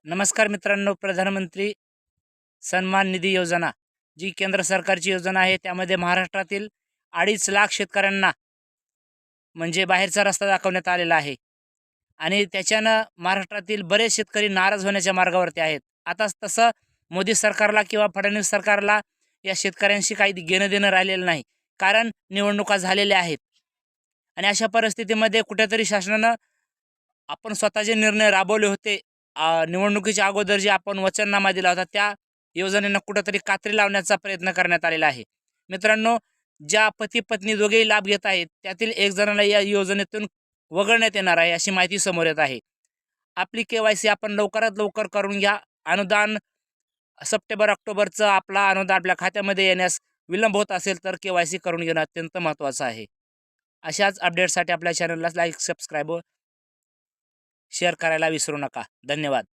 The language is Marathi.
नमस्कार मित्रांनो, प्रधानमंत्री सन्मान निधी योजना जी केंद्र सरकारची योजना आहे, त्यामध्ये महाराष्ट्रातील 2.5 लाख शेतकऱ्यांना म्हणजे बाहेरचा रस्ता दाखवण्यात आलेला आहे आणि त्याच्यानं महाराष्ट्रातील बरेच शेतकरी नाराज होण्याच्या मार्गावरती आहेत. आता तसं मोदी सरकारला किंवा फडणवीस सरकारला या शेतकऱ्यांशी काही घेणं देणं राहिलेलं नाही, कारण निवडणुका झालेल्या आहेत आणि अशा परिस्थितीमध्ये कुठेतरी शासनानं आपण स्वतःचे निर्णय राबवले होते. निवडणुकीच्या अगोदर जे आपण वचननामा दिला होता, त्या योजनेनं कुठेतरी कात्री लावण्याचा प्रयत्न करण्यात आलेला आहे. मित्रांनो, ज्या पती पत्नी दोघेही लाभ घेत आहेत, त्यातील एक जणाला या योजनेतून वगळण्यात येणार आहे, अशी माहिती समोर येत आहे. आपली KYC आपण लवकरात लवकर करून घ्या. अनुदान सप्टेंबर-ऑक्टोबरचं आपला अनुदान आपल्या खात्यामध्ये येण्यास विलंब होत असेल तर KYC करून घेणं अत्यंत महत्त्वाचं आहे. अशाच अपडेटसाठी आपल्या चॅनलला लाईक, सबस्क्राईब व शेअर करायला विसरू नका. धन्यवाद.